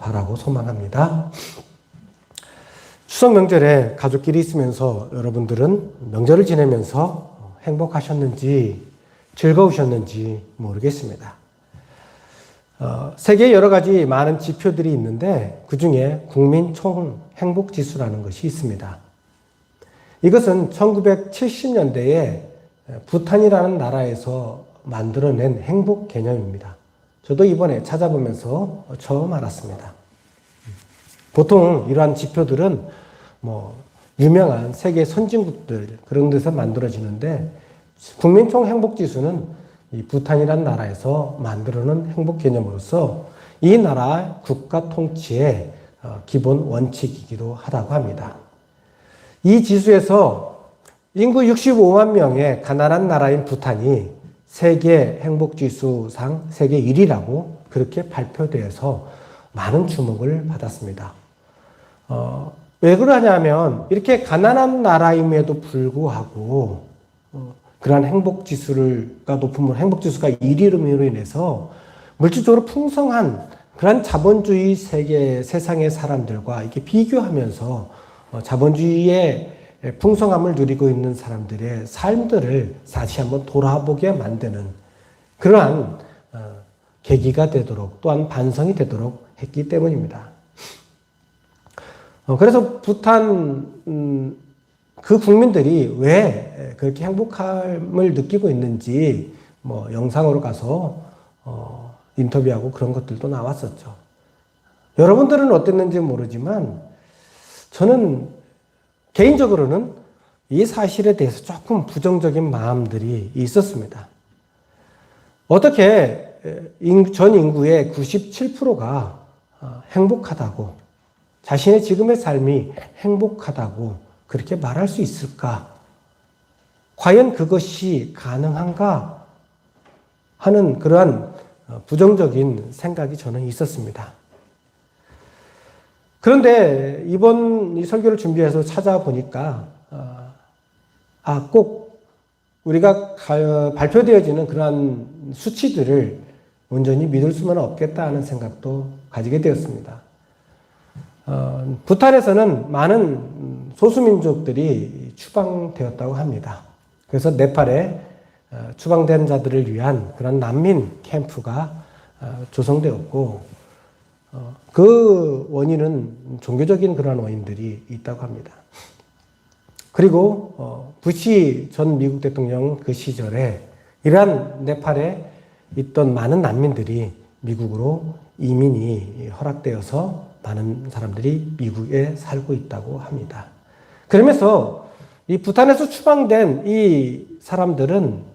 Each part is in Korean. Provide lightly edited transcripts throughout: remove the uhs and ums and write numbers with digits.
바라고 소망합니다. 추석 명절에 가족끼리 있으면서 여러분들은 명절을 지내면서 행복하셨는지 즐거우셨는지 모르겠습니다. 세계에 여러 가지 많은 지표들이 있는데 그 중에 국민 총 행복지수라는 것이 있습니다. 이것은 1970년대에 부탄이라는 나라에서 만들어낸 행복 개념입니다. 저도 이번에 찾아보면서 처음 알았습니다. 보통 이러한 지표들은 유명한 세계 선진국들 그런 데서 만들어지는데 국민 총 행복지수는 이 부탄이라는 나라에서 만들어놓은 행복 개념으로서 이 나라 국가 통치의 기본 원칙이기도 하다고 합니다. 이 지수에서 인구 65만 명의 가난한 나라인 부탄이 세계 행복지수상 세계 1위라고 그렇게 발표되어서 많은 주목을 받았습니다. 왜 그러냐면 이렇게 가난한 나라임에도 불구하고 그러한 행복지수가 높은 행복지수가 1위로 인해서 물질적으로 풍성한 그런 자본주의 세상의 사람들과 이렇게 비교하면서 자본주의의 풍성함을 누리고 있는 사람들의 삶들을 다시 한번 돌아보게 만드는 그러한 계기가 되도록 또한 반성이 되도록 했기 때문입니다. 그래서 부탄 그 국민들이 왜 그렇게 행복함을 느끼고 있는지 영상으로 가서 인터뷰하고 그런 것들도 나왔었죠. 여러분들은 어땠는지 모르지만 저는 개인적으로는 이 사실에 대해서 조금 부정적인 마음들이 있었습니다. 어떻게 전 인구의 97%가 행복하다고 자신의 지금의 삶이 행복하다고 그렇게 말할 수 있을까? 과연 그것이 가능한가? 하는 그러한 부정적인 생각이 저는 있었습니다. 그런데 이번 이 설교를 준비해서 찾아보니까 꼭 우리가 발표되어지는 그러한 수치들을 온전히 믿을 수는 없겠다 하는 생각도 가지게 되었습니다. 부탄에서는 많은 소수민족들이 추방되었다고 합니다. 그래서 네팔에 추방된 자들을 위한 그런 난민 캠프가 조성되었고 그 원인은 종교적인 그런 원인들이 있다고 합니다. 그리고 부시 전 미국 대통령 그 시절에 이러한 네팔에 있던 많은 난민들이 미국으로 이민이 허락되어서 많은 사람들이 미국에 살고 있다고 합니다. 그러면서 이 부탄에서 추방된 이 사람들은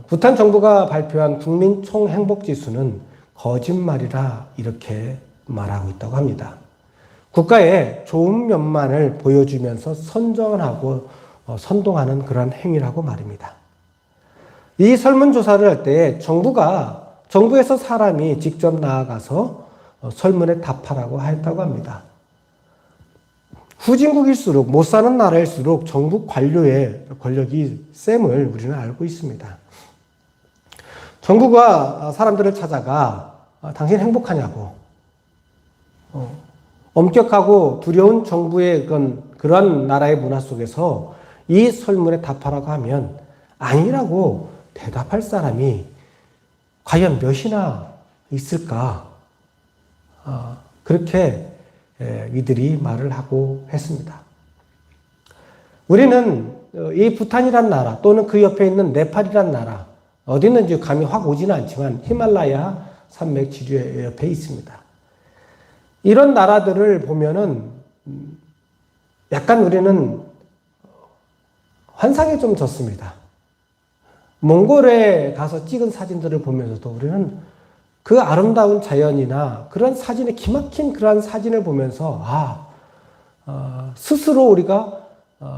부탄 정부가 발표한 국민 총 행복지수는 거짓말이라 이렇게 말하고 있다고 합니다. 국가의 좋은 면만을 보여주면서 선전하고 선동하는 그런 행위라고 말입니다. 이 설문조사를 할 때 정부에서 사람이 직접 나아가서 설문에 답하라고 했다고 합니다. 후진국일수록 못 사는 나라일수록 정부 관료의 권력이 셈을 우리는 알고 있습니다. 정부가 사람들을 찾아가 당신 행복하냐고 엄격하고 두려운 정부의 그런 나라의 문화 속에서 이 설문에 답하라고 하면 아니라고 대답할 사람이 과연 몇이나 있을까? 그렇게 이들이 말을 하고 했습니다. 우리는 이 부탄이란 나라 또는 그 옆에 있는 네팔이란 나라 어디 있는지 감이 확 오지는 않지만 히말라야 산맥 지류 옆에 있습니다. 이런 나라들을 보면은 약간 우리는 환상에 좀 젖습니다. 몽골에 가서 찍은 사진들을 보면서도 우리는 그 아름다운 자연이나 그런 사진에 기막힌 그러한 사진을 보면서 스스로 우리가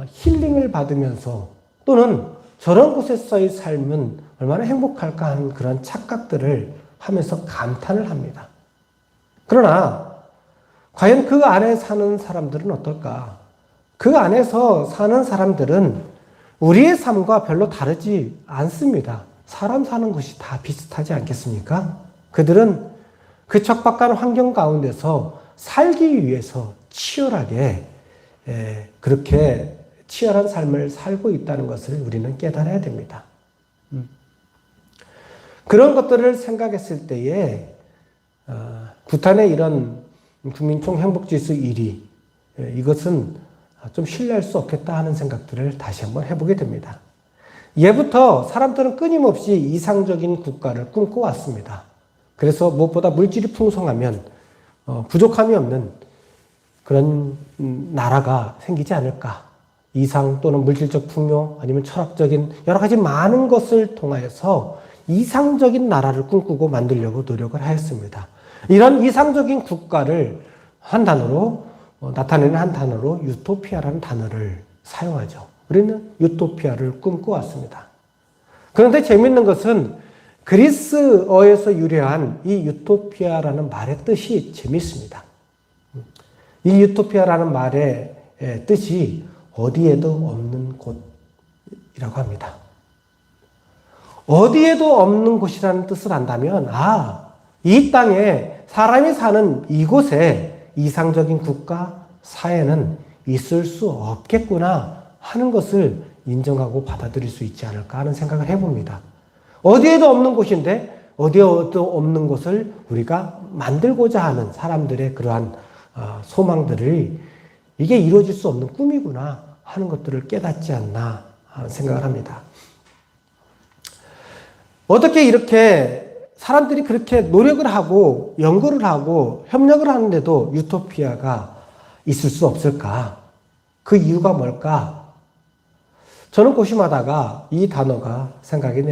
힐링을 받으면서 또는 저런 곳에서의 삶은 얼마나 행복할까 하는 그런 착각들을 하면서 감탄을 합니다. 그러나 과연 그 안에 사는 사람들은 어떨까? 그 안에서 사는 사람들은 우리의 삶과 별로 다르지 않습니다. 사람 사는 것이 다 비슷하지 않겠습니까? 그들은 그 척박한 환경 가운데서 살기 위해서 치열하게 그렇게 치열한 삶을 살고 있다는 것을 우리는 깨달아야 됩니다. 그런 것들을 생각했을 때에 부탄의 이런 국민총 행복지수 1위 이것은 좀 신뢰할 수 없겠다 하는 생각들을 다시 한번 해보게 됩니다. 예부터 사람들은 끊임없이 이상적인 국가를 꿈꿔왔습니다. 그래서 무엇보다 물질이 풍성하면 부족함이 없는 그런 나라가 생기지 않을까. 이상 또는 물질적 풍요 아니면 철학적인 여러 가지 많은 것을 통하여서 이상적인 나라를 꿈꾸고 만들려고 노력을 하였습니다. 이런 이상적인 국가를 한 단어로 나타내는 한 단어로 유토피아라는 단어를 사용하죠. 우리는 유토피아를 꿈꿔왔습니다. 그런데 재미있는 것은 그리스어에서 유래한 이 유토피아라는 말의 뜻이 재미있습니다. 이 유토피아라는 말의 뜻이 어디에도 없는 곳이라고 합니다. 어디에도 없는 곳이라는 뜻을 안다면 이 땅에 사람이 사는 이곳에 이상적인 국가, 사회는 있을 수 없겠구나 하는 것을 인정하고 받아들일 수 있지 않을까 하는 생각을 해봅니다. 어디에도 없는 곳인데 어디에도 없는 곳을 우리가 만들고자 하는 사람들의 그러한 소망들을 이게 이루어질 수 없는 꿈이구나 하는 것들을 깨닫지 않나 하는 생각을 합니다. 어떻게 이렇게 사람들이 그렇게 노력을 하고 연구를 하고 협력을 하는데도 유토피아가 있을 수 없을까? 그 이유가 뭘까? 저는 고심하다가 이 단어가 생각이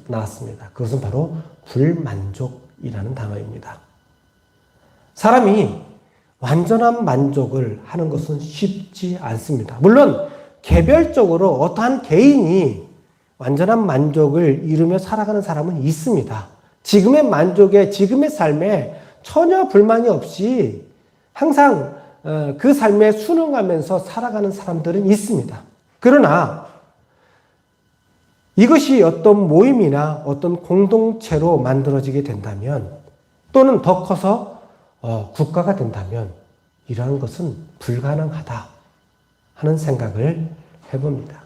나왔습니다. 그것은 바로 불만족이라는 단어입니다. 사람이 완전한 만족을 하는 것은 쉽지 않습니다. 물론 개별적으로 어떠한 개인이 완전한 만족을 이루며 살아가는 사람은 있습니다. 지금의 만족에, 지금의 삶에 전혀 불만이 없이 항상 그 삶에 순응하면서 살아가는 사람들은 있습니다. 그러나 이것이 어떤 모임이나 어떤 공동체로 만들어지게 된다면 또는 더 커서 국가가 된다면 이러한 것은 불가능하다 하는 생각을 해봅니다.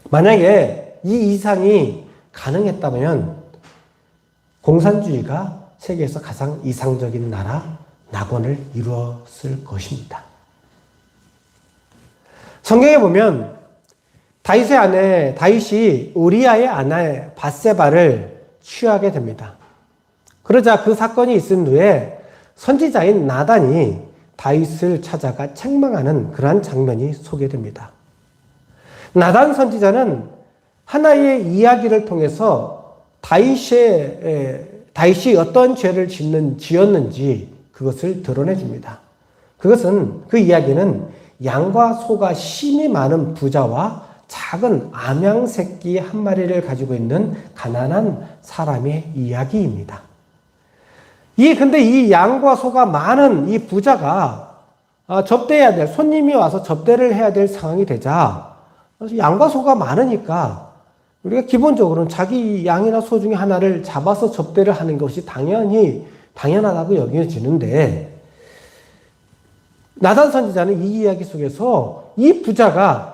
만약에 이 이상이 가능했다면 공산주의가 세계에서 가장 이상적인 나라, 낙원을 이루었을 것입니다. 성경에 보면 다윗이 우리아의 아내 밧세바를 취하게 됩니다. 그러자 그 사건이 있은 후에 선지자인 나단이 다윗을 찾아가 책망하는 그러한 장면이 소개됩니다. 나단 선지자는 하나의 이야기를 통해서 다윗이 어떤 죄를 지었는지 그것을 드러내 줍니다. 그 이야기는 양과 소가 심이 많은 부자와 작은 암양 새끼 한 마리를 가지고 있는 가난한 사람의 이야기입니다. 근데 이 양과 소가 많은 이 부자가 접대해야 될, 손님이 와서 접대를 해야 될 상황이 되자 양과 소가 많으니까 우리가 기본적으로는 자기 양이나 소 중에 하나를 잡아서 접대를 하는 것이 당연하다고 여겨지는데 나단 선지자는 이 이야기 속에서 이 부자가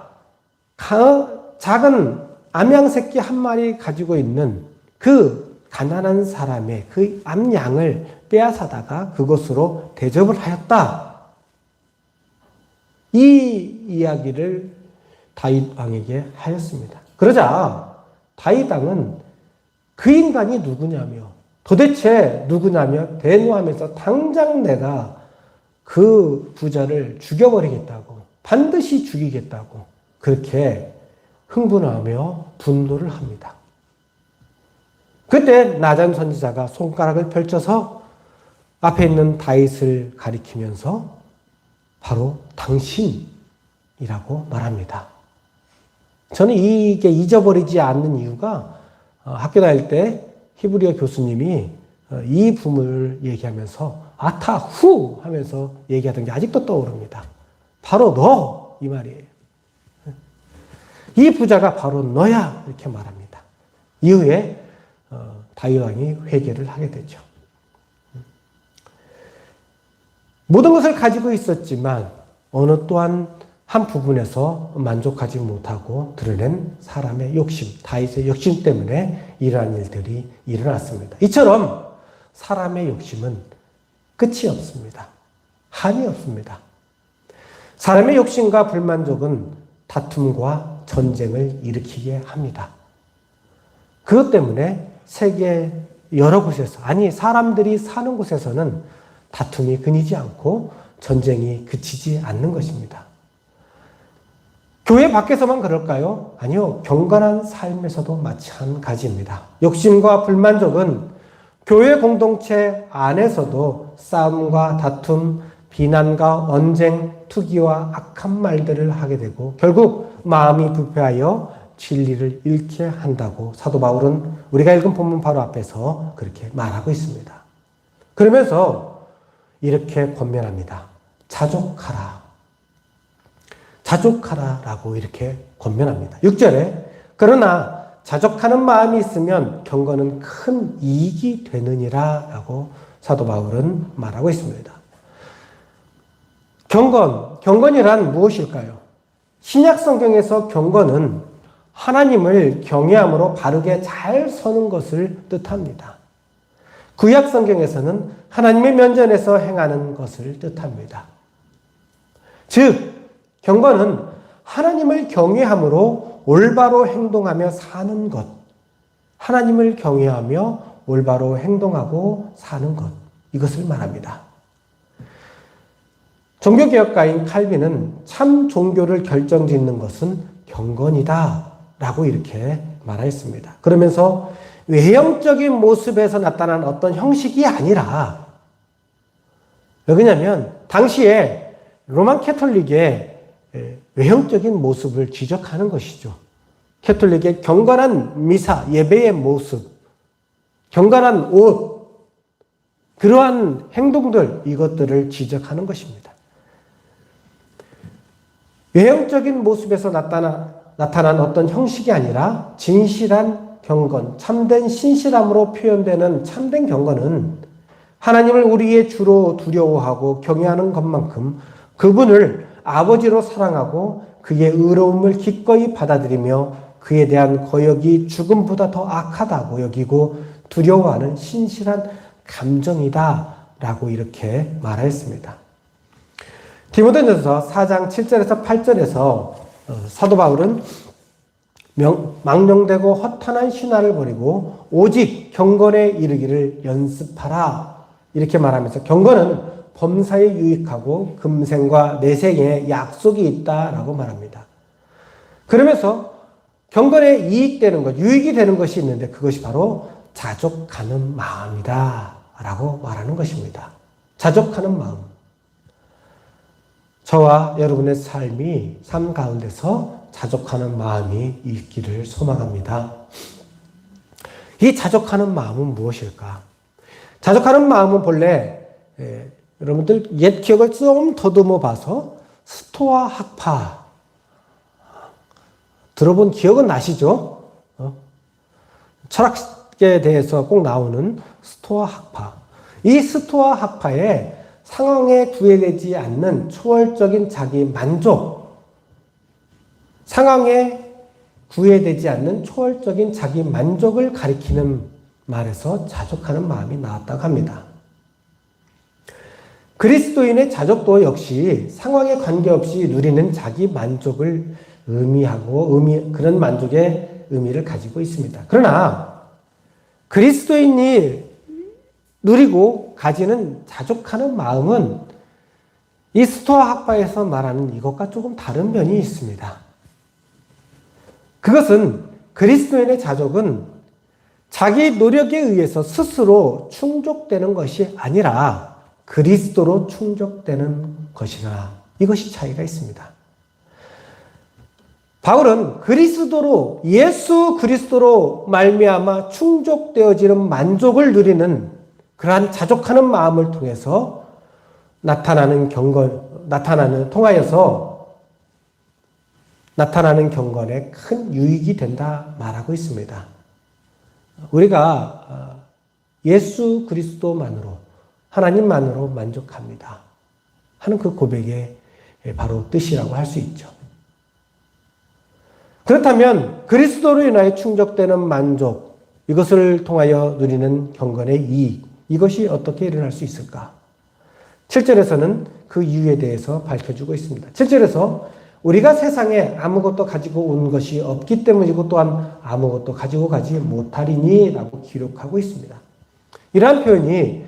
작은 암양 새끼 한 마리 가지고 있는 그 가난한 사람의 그 암양을 빼앗아다가 그것으로 대접을 하였다. 이 이야기를 다윗 왕에게 하였습니다. 그러자 다윗 왕은 그 인간이 누구냐며 도대체 누구냐며 대노하면서 당장 내가 그 부자를 죽여버리겠다고 반드시 죽이겠다고 그렇게 흥분하며 분노를 합니다. 그때 나단 선지자가 손가락을 펼쳐서 앞에 있는 다윗을 가리키면서 바로 당신이라고 말합니다. 저는 이게 잊어버리지 않는 이유가 학교 다닐 때 히브리어 교수님이 이 부분을 얘기하면서 아타후 하면서 얘기하던 게 아직도 떠오릅니다. 바로 너 이 말이에요. 이 부자가 바로 너야 이렇게 말합니다. 이후에 다윗 왕이 회개를 하게 되죠. 모든 것을 가지고 있었지만 어느 또한 한 부분에서 만족하지 못하고 드러낸 사람의 욕심, 다윗의 욕심 때문에 이러한 일들이 일어났습니다. 이처럼 사람의 욕심은 끝이 없습니다. 한이 없습니다. 사람의 욕심과 불만족은 다툼과 전쟁을 일으키게 합니다. 그것 때문에 세계 여러 곳에서, 아니 사람들이 사는 곳에서는 다툼이 끊이지 않고 전쟁이 그치지 않는 것입니다. 교회 밖에서만 그럴까요? 아니요. 경건한 삶에서도 마찬가지입니다. 욕심과 불만족은 교회 공동체 안에서도 싸움과 다툼, 비난과 언쟁, 투기와 악한 말들을 하게 되고 결국 마음이 부패하여 진리를 잃게 한다고 사도 바울은 우리가 읽은 본문 바로 앞에서 그렇게 말하고 있습니다. 그러면서 이렇게 권면합니다. 자족하라. 자족하라라고 이렇게 권면합니다. 6절에 그러나 자족하는 마음이 있으면 경건은 큰 이익이 되느니라 라고 사도 바울은 말하고 있습니다. 경건이란 무엇일까요? 신약 성경에서 경건은 하나님을 경외함으로 바르게 잘 서는 것을 뜻합니다. 구약 성경에서는 하나님의 면전에서 행하는 것을 뜻합니다. 즉, 경건은 하나님을 경외함으로 올바로 행동하며 사는 것, 하나님을 경외하며 올바로 행동하고 사는 것, 이것을 말합니다. 종교개혁가인 칼빈은 참 종교를 결정짓는 것은 경건이다 라고 이렇게 말했습니다. 그러면서 외형적인 모습에서 나타난 어떤 형식이 아니라, 왜냐하면 당시에 로만 캐톨릭의 외형적인 모습을 지적하는 것이죠. 캐톨릭의 경건한 미사, 예배의 모습, 경건한 옷, 그러한 행동들, 이것들을 지적하는 것입니다. 외형적인 모습에서 나타난 어떤 형식이 아니라 진실한 경건, 참된 신실함으로 표현되는 참된 경건은 하나님을 우리의 주로 두려워하고 경외하는 것만큼 그분을 아버지로 사랑하고 그의 의로움을 기꺼이 받아들이며 그에 대한 거역이 죽음보다 더 악하다고 여기고 두려워하는 신실한 감정이다 라고 이렇게 말했습니다. 디모데전서 4장 7절에서 8절에서 사도 바울은 망령되고 허탄한 신화를 버리고 오직 경건에 이르기를 연습하라 이렇게 말하면서 경건은 범사에 유익하고 금생과 내생에 약속이 있다라고 말합니다. 그러면서 경건에 이익되는 것, 유익이 되는 것이 있는데 그것이 바로 자족하는 마음이다 라고 말하는 것입니다. 자족하는 마음. 저와 여러분의 삶 가운데서 자족하는 마음이 있기를 소망합니다. 이 자족하는 마음은 무엇일까? 자족하는 마음은 본래 여러분들 옛 기억을 좀 더듬어 봐서 스토아 학파 들어본 기억은 나시죠? 철학에 대해서 꼭 나오는 스토아 학파. 이 스토아 학파에 상황에 구애되지 않는 초월적인 자기 만족, 상황에 구애되지 않는 초월적인 자기 만족을 가리키는 말에서 자족하는 마음이 나왔다고 합니다. 그리스도인의 자족도 역시 상황에 관계없이 누리는 자기 만족을 의미하고 그런 만족의 의미를 가지고 있습니다. 그러나 그리스도인이 누리고 가지는 자족하는 마음은 이 스토아 학파에서 말하는 이것과 조금 다른 면이 있습니다. 그것은 그리스도인의 자족은 자기 노력에 의해서 스스로 충족되는 것이 아니라 그리스도로 충족되는 것이나 이것이 차이가 있습니다. 바울은 그리스도로 예수 그리스도로 말미암아 충족되어지는 만족을 누리는 그러한 자족하는 마음을 통해서 통하여서 나타나는 경건에 큰 유익이 된다 말하고 있습니다. 우리가 예수 그리스도만으로 하나님만으로 만족합니다. 하는 그 고백의 바로 뜻이라고 할 수 있죠. 그렇다면 그리스도로 인하여 충족되는 만족, 이것을 통하여 누리는 경건의 이익, 이것이 어떻게 일어날 수 있을까? 7절에서는 그 이유에 대해서 밝혀주고 있습니다. 7절에서 우리가 세상에 아무것도 가지고 온 것이 없기 때문이고 또한 아무것도 가지고 가지 못하리니 라고 기록하고 있습니다. 이러한 표현이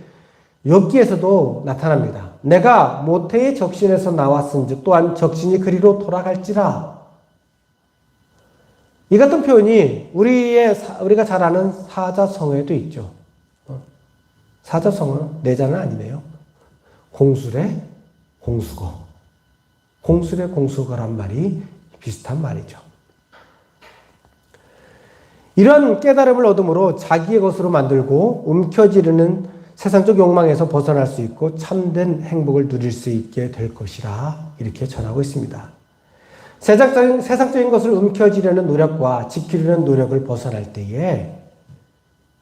욥기에서도 나타납니다. 내가 모태의 적신에서 나왔은즉 또한 적신이 그리로 돌아갈지라. 이 같은 표현이 우리가 잘 아는 사자성어에도 있죠. 사자성어, 내자는 아니네요. 공술의 공수거. 공술의 공수거란 말이 비슷한 말이죠. 이런 깨달음을 얻음으로 자기의 것으로 만들고 움켜쥐려는 세상적 욕망에서 벗어날 수 있고 참된 행복을 누릴 수 있게 될 것이라 이렇게 전하고 있습니다. 세상적인 것을 움켜쥐려는 노력과 지키려는 노력을 벗어날 때에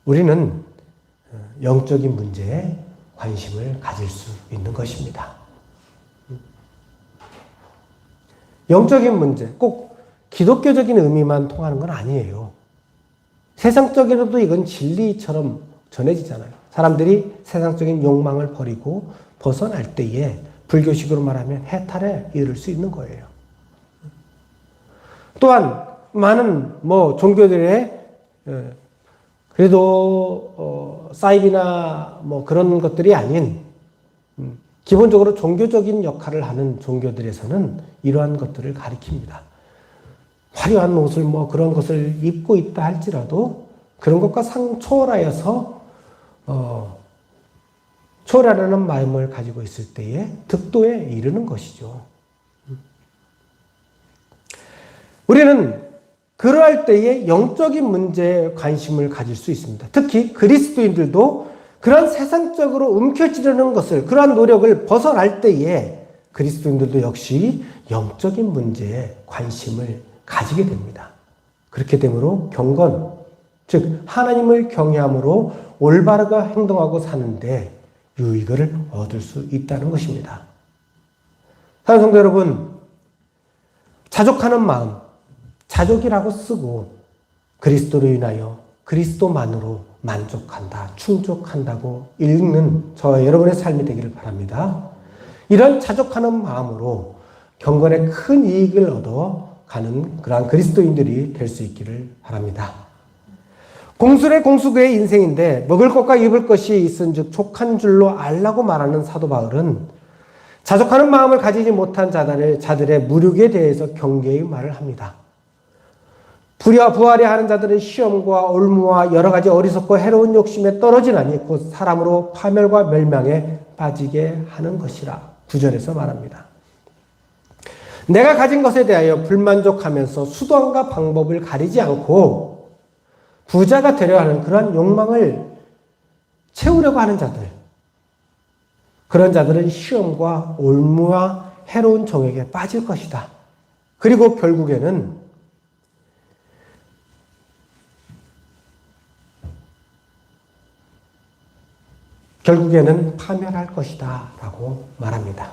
우리는 영적인 문제에 관심을 가질 수 있는 것입니다. 영적인 문제, 꼭 기독교적인 의미만 통하는 건 아니에요. 세상적으로도 이건 진리처럼 전해지잖아요. 사람들이 세상적인 욕망을 버리고 벗어날 때에 불교식으로 말하면 해탈에 이를 수 있는 거예요. 또한 많은 종교들의 그래도 사이비나 그런 것들이 아닌 기본적으로 종교적인 역할을 하는 종교들에서는 이러한 것들을 가리킵니다. 화려한 옷을 그런 것을 입고 있다 할지라도 그런 것과 초월하여서 초월하려는 마음을 가지고 있을 때에 득도에 이르는 것이죠. 우리는 그러할 때에 영적인 문제에 관심을 가질 수 있습니다. 특히 그리스도인들도 그러한 세상적으로 움켜쥐려는 것을, 그러한 노력을 벗어날 때에 그리스도인들도 역시 영적인 문제에 관심을 가지게 됩니다. 그렇게 되므로 경건, 즉 하나님을 경외함으로 올바르게 행동하고 사는데 유익을 얻을 수 있다는 것입니다. 사랑하는 성도 여러분, 자족하는 마음, 자족이라고 쓰고 그리스도로 인하여 그리스도만으로 만족한다, 충족한다고 읽는 저와 여러분의 삶이 되기를 바랍니다. 이런 자족하는 마음으로 경건에 큰 이익을 얻어가는 그러한 그리스도인들이 될 수 있기를 바랍니다. 공술의 공수교의 인생인데 먹을 것과 입을 것이 있은즉 족한 줄로 알라고 말하는 사도 바울은 자족하는 마음을 가지지 못한 자들의 무력에 대해서 경계의 말을 합니다. 부하려 하는 자들은 시험과 올무와 여러 가지 어리석고 해로운 욕심에 떨어지나니 곧 사람으로 파멸과 멸망에 빠지게 하는 것이라 9절에서 말합니다. 내가 가진 것에 대하여 불만족하면서 수단과 방법을 가리지 않고 부자가 되려 하는 그러한 욕망을 채우려고 하는 자들, 그런 자들은 시험과 올무와 해로운 정욕에 빠질 것이다. 그리고 결국에는 파멸할 것이다 라고 말합니다.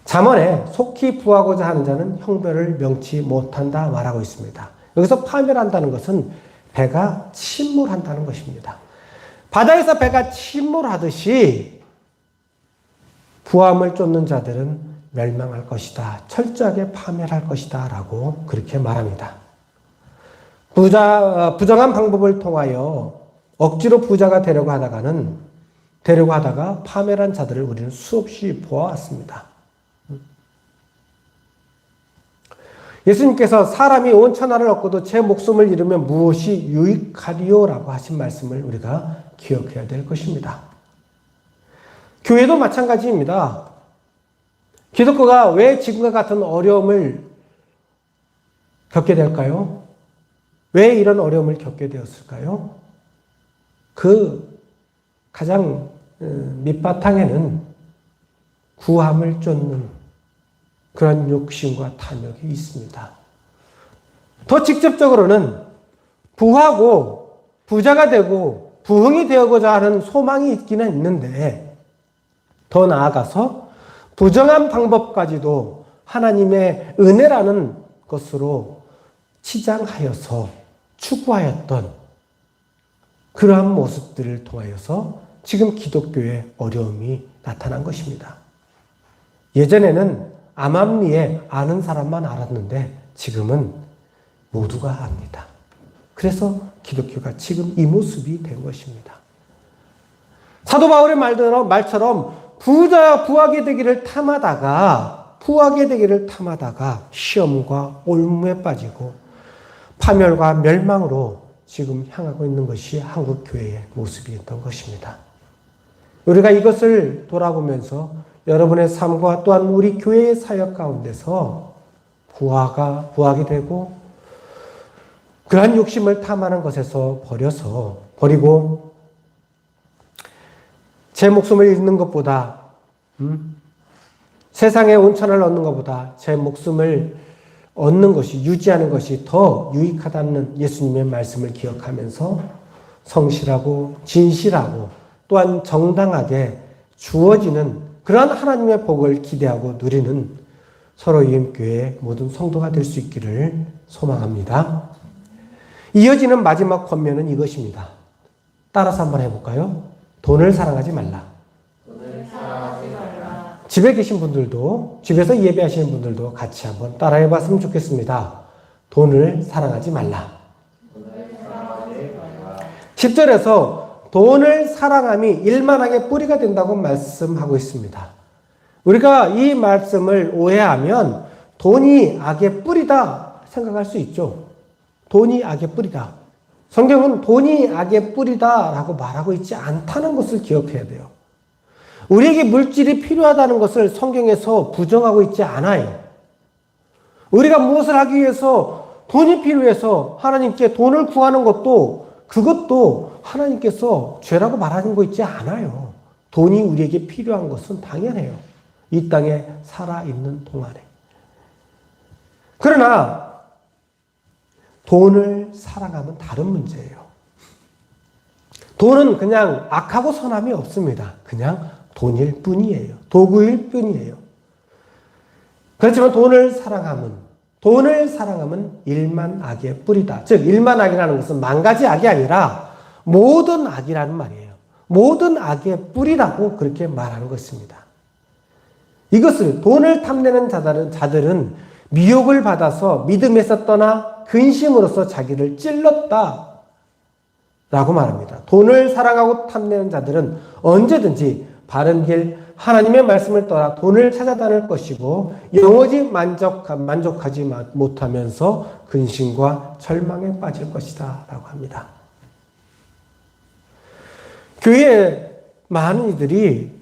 잠언에 속히 부하고자 하는 자는 형벌을 명치 못한다 말하고 있습니다. 여기서 파멸한다는 것은 배가 침몰한다는 것입니다. 바다에서 배가 침몰하듯이 부함을 쫓는 자들은 멸망할 것이다. 철저하게 파멸할 것이다 라고 그렇게 말합니다. 부정한 방법을 통하여 억지로 부자가 되려고 하다가 파멸한 자들을 우리는 수없이 보아왔습니다. 예수님께서 사람이 온 천하를 얻고도 제 목숨을 잃으면 무엇이 유익하리요라고 하신 말씀을 우리가 기억해야 될 것입니다. 교회도 마찬가지입니다. 기독교가 왜 지금과 같은 어려움을 겪게 될까요? 왜 이런 어려움을 겪게 되었을까요? 그 가장 밑바탕에는 구함을 쫓는 그런 욕심과 탐욕이 있습니다. 더 직접적으로는 부하고 부자가 되고 부흥이 되어고자 하는 소망이 있기는 있는데 더 나아가서 부정한 방법까지도 하나님의 은혜라는 것으로 치장하여서 추구하였던 그러한 모습들을 통하여서 지금 기독교의 어려움이 나타난 것입니다. 예전에는 암암리에 아는 사람만 알았는데 지금은 모두가 압니다. 그래서 기독교가 지금 이 모습이 된 것입니다. 사도 바울의 말처럼 부하게 되기를 탐하다가 시험과 올무에 빠지고 파멸과 멸망으로 지금 향하고 있는 것이 한국 교회의 모습이었던 것입니다. 우리가 이것을 돌아보면서 여러분의 삶과 또한 우리 교회의 사역 가운데서 부하게 되고 그러한 욕심을 탐하는 것에서 버리고 제 목숨을 잃는 것보다 세상의 온천을 얻는 것보다 제 목숨을 얻는 것이, 유지하는 것이 더 유익하다는 예수님의 말씀을 기억하면서 성실하고 진실하고 또한 정당하게 주어지는 그러한 하나님의 복을 기대하고 누리는 서로의 교회의 모든 성도가 될 수 있기를 소망합니다. 이어지는 마지막 권면은 이것입니다. 따라서 한번 해볼까요? 돈을 사랑하지 말라. 집에 계신 분들도, 집에서 예배하시는 분들도 같이 한번 따라해 봤으면 좋겠습니다. 돈을 사랑하지 말라. 10절에서 돈을 사랑함이 일만하게 뿌리가 된다고 말씀하고 있습니다. 우리가 이 말씀을 오해하면 돈이 악의 뿌리다 생각할 수 있죠. 돈이 악의 뿌리다. 성경은 돈이 악의 뿌리다라고 말하고 있지 않다는 것을 기억해야 돼요. 우리에게 물질이 필요하다는 것을 성경에서 부정하고 있지 않아요. 우리가 무엇을 하기 위해서 돈이 필요해서 하나님께 돈을 구하는 그것도 하나님께서 죄라고 말하는 거 있지 않아요. 돈이 우리에게 필요한 것은 당연해요. 이 땅에 살아있는 동안에. 그러나 돈을 사랑하면 다른 문제예요. 돈은 그냥 악하고 선함이 없습니다. 그냥 돈일 뿐이에요. 도구일 뿐이에요. 그렇지만 돈을 사랑함은 일만 악의 뿌리다. 즉 일만 악이라는 것은 만 가지 악이 아니라 모든 악이라는 말이에요. 모든 악의 뿌리라고 그렇게 말하는 것입니다. 이것을 돈을 탐내는 자들은 미혹을 받아서 믿음에서 떠나 근심으로써 자기를 찔렀다 라고 말합니다. 돈을 사랑하고 탐내는 자들은 언제든지 바른 길 하나님의 말씀을 떠나 돈을 찾아다닐 것이고 영원히 만족하지 못하면서 근심과 절망에 빠질 것이다 라고 합니다. 교회에 많은 이들이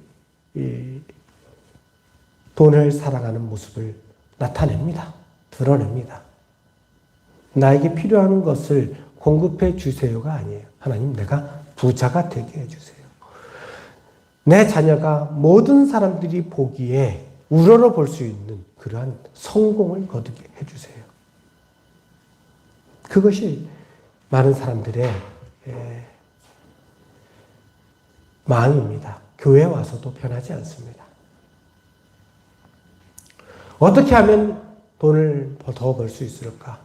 돈을 사랑하는 모습을 나타냅니다. 드러냅니다. 나에게 필요한 것을 공급해 주세요가 아니에요. 하나님, 내가 부자가 되게 해주세요. 내 자녀가 모든 사람들이 보기에 우러러 볼 수 있는 그러한 성공을 거두게 해주세요. 그것이 많은 사람들의 마음입니다. 교회에 와서도 변하지 않습니다. 어떻게 하면 돈을 더 벌 수 있을까?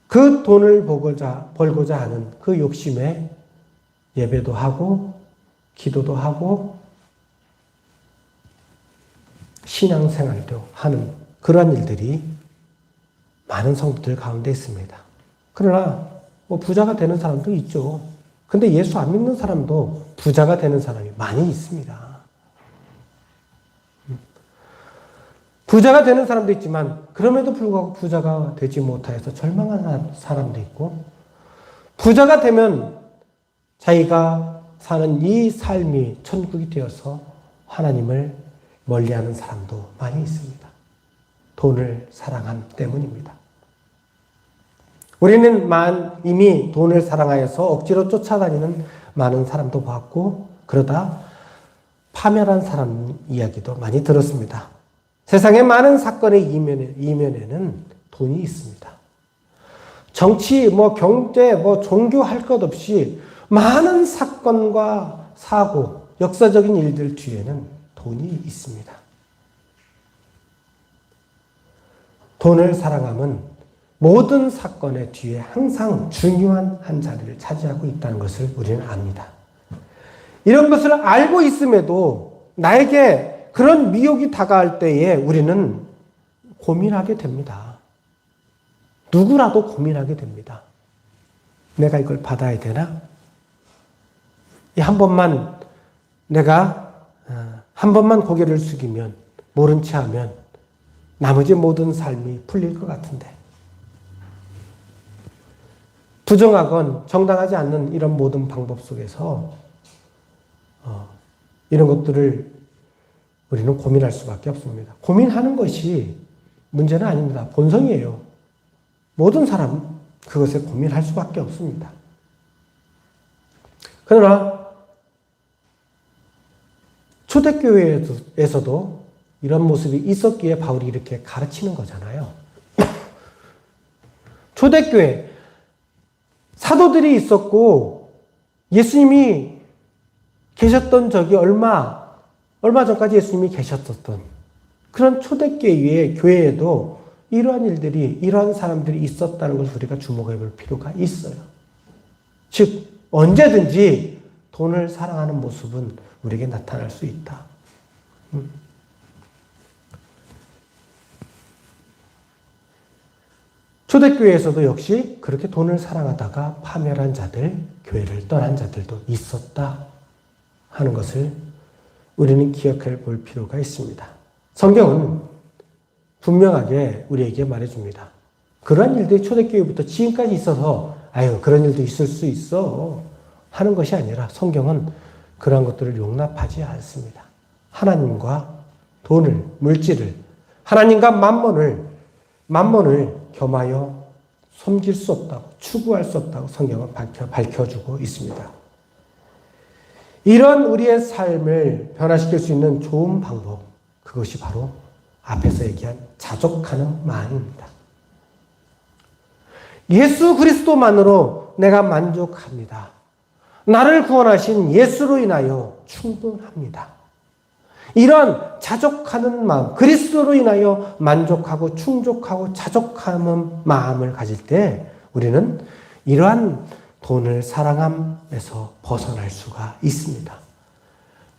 그 돈을 벌고자 하는 그 욕심에 예배도 하고 기도도 하고 신앙생활도 하는 그런 일들이 많은 성도들 가운데 있습니다. 그러나 부자가 되는 사람도 있죠. 근데 예수 안 믿는 사람도 부자가 되는 사람이 많이 있습니다. 부자가 되는 사람도 있지만 그럼에도 불구하고 부자가 되지 못하여서 절망하는 사람도 있고, 부자가 되면 자기가 사는 이 삶이 천국이 되어서 하나님을 멀리하는 사람도 많이 있습니다. 돈을 사랑함 때문입니다. 우리는 이미 돈을 사랑하여서 억지로 쫓아다니는 많은 사람도 봤고, 그러다 파멸한 사람 이야기도 많이 들었습니다. 세상의 많은 사건의 이면에는 돈이 있습니다. 정치, 경제, 종교 할 것 없이 많은 사건과 사고, 역사적인 일들 뒤에는 돈이 있습니다. 돈을 사랑함은 모든 사건의 뒤에 항상 중요한 한 자리를 차지하고 있다는 것을 우리는 압니다. 이런 것을 알고 있음에도 나에게 그런 미혹이 다가올 때에 우리는 고민하게 됩니다. 누구라도 고민하게 됩니다. 내가 이걸 받아야 되나? 내가 한 번만 고개를 숙이면, 모른 채 하면 나머지 모든 삶이 풀릴 것 같은데. 부정하건 정당하지 않는 이런 모든 방법 속에서 이런 것들을 우리는 고민할 수밖에 없습니다. 고민하는 것이 문제는 아닙니다. 본성이에요. 모든 사람 그것에 고민할 수밖에 없습니다. 그러나 초대교회에서도 이런 모습이 있었기에 바울이 이렇게 가르치는 거잖아요. 초대교회 사도들이 있었고 예수님이 계셨던 적이 얼마 전까지 예수님이 계셨었던 그런 초대교회의 교회에도 이러한 사람들이 있었다는 것을 우리가 주목해 볼 필요가 있어요. 즉 언제든지 돈을 사랑하는 모습은 우리에게 나타날 수 있다. 초대교회에서도 역시 그렇게 돈을 사랑하다가 파멸한 자들, 교회를 떠난 자들도 있었다 하는 것을 우리는 기억해 볼 필요가 있습니다. 성경은 분명하게 우리에게 말해줍니다. 그러한 일들이 초대교회부터 지금까지 있어서 그런 일도 있을 수 있어 하는 것이 아니라 성경은 그러한 것들을 용납하지 않습니다. 하나님과 돈을, 물질을, 하나님과 만몬을 겸하여 섬길 수 없다고, 추구할 수 없다고 성경은 밝혀주고 있습니다. 이런 우리의 삶을 변화시킬 수 있는 좋은 방법, 그것이 바로 앞에서 얘기한 자족하는 마음입니다. 예수 그리스도만으로 내가 만족합니다. 나를 구원하신 예수로 인하여 충분합니다. 이런 자족하는 마음, 그리스도로 인하여 만족하고 충족하고 자족하는 마음을 가질 때 우리는 이러한 돈을 사랑함에서 벗어날 수가 있습니다.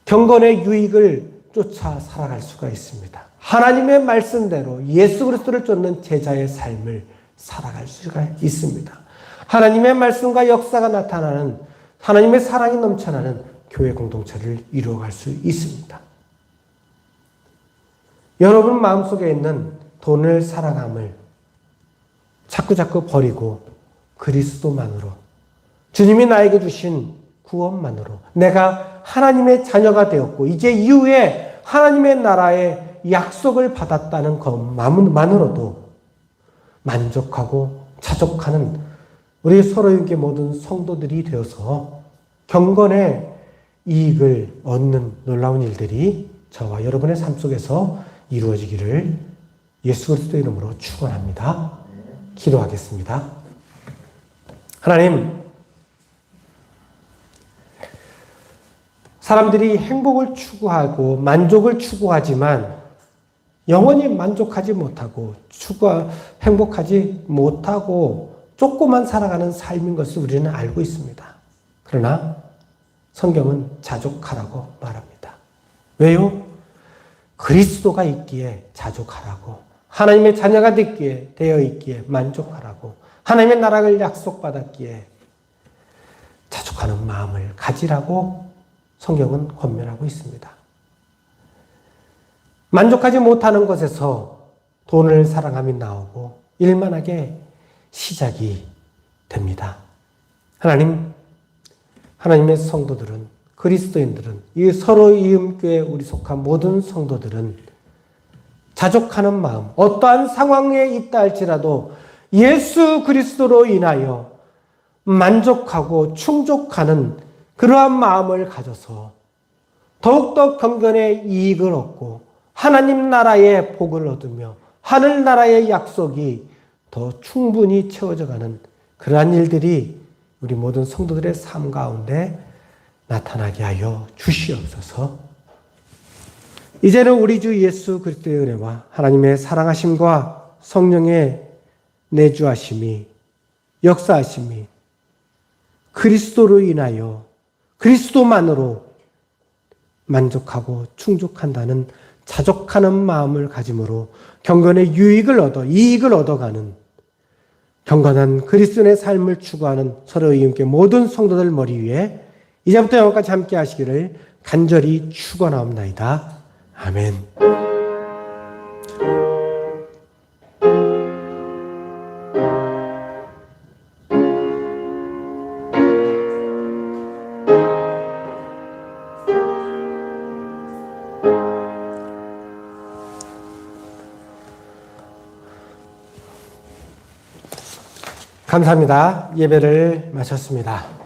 경건의 유익을 쫓아 살아갈 수가 있습니다. 하나님의 말씀대로 예수 그리스도를 쫓는 제자의 삶을 살아갈 수가 있습니다. 하나님의 말씀과 역사가 나타나는 하나님의 사랑이 넘쳐나는 교회 공동체를 이루어갈 수 있습니다. 여러분 마음속에 있는 돈을 사랑함을 자꾸 버리고 그리스도만으로, 주님이 나에게 주신 구원만으로 내가 하나님의 자녀가 되었고 이제 이후에 하나님의 나라의 약속을 받았다는 것만으로도 만족하고 자족하는 우리 서로에게 모든 성도들이 되어서 경건의 이익을 얻는 놀라운 일들이 저와 여러분의 삶 속에서 이루어지기를 예수 그리스도의 이름으로 축원합니다. 기도하겠습니다. 하나님, 사람들이 행복을 추구하고 만족을 추구하지만 영원히 만족하지 못하고 행복하지 못하고 조금만 살아가는 삶인 것을 우리는 알고 있습니다. 그러나 성경은 자족하라고 말합니다. 왜요? 그리스도가 있기에 자족하라고, 하나님의 자녀가 되어 있기에 만족하라고, 하나님의 나라를 약속받았기에 자족하는 마음을 가지라고 성경은 권면하고 있습니다. 만족하지 못하는 것에서 돈을 사랑함이 나오고 일만하게 시작이 됩니다. 하나님의 성도들은, 그리스도인들은, 이 서로 이음교에 우리 속한 모든 성도들은 자족하는 마음, 어떠한 상황에 있다 할지라도 예수 그리스도로 인하여 만족하고 충족하는 그러한 마음을 가져서 더욱더 경건의 이익을 얻고 하나님 나라의 복을 얻으며 하늘나라의 약속이 더 충분히 채워져가는 그러한 일들이 우리 모든 성도들의 삶 가운데 나타나게 하여 주시옵소서. 이제는 우리 주 예수 그리스도의 은혜와 하나님의 사랑하심과 성령의 내주하심이, 역사하심이 그리스도로 인하여 그리스도만으로 만족하고 충족한다는 자족하는 마음을 가짐으로 경건의 이익을 얻어가는 경건한 그리스도인의 삶을 추구하는 서로의 임께 모든 성도들 머리 위에 이제부터 영원까지 함께 하시기를 간절히 축원하옵나이다. 아멘. 감사합니다. 예배를 마쳤습니다.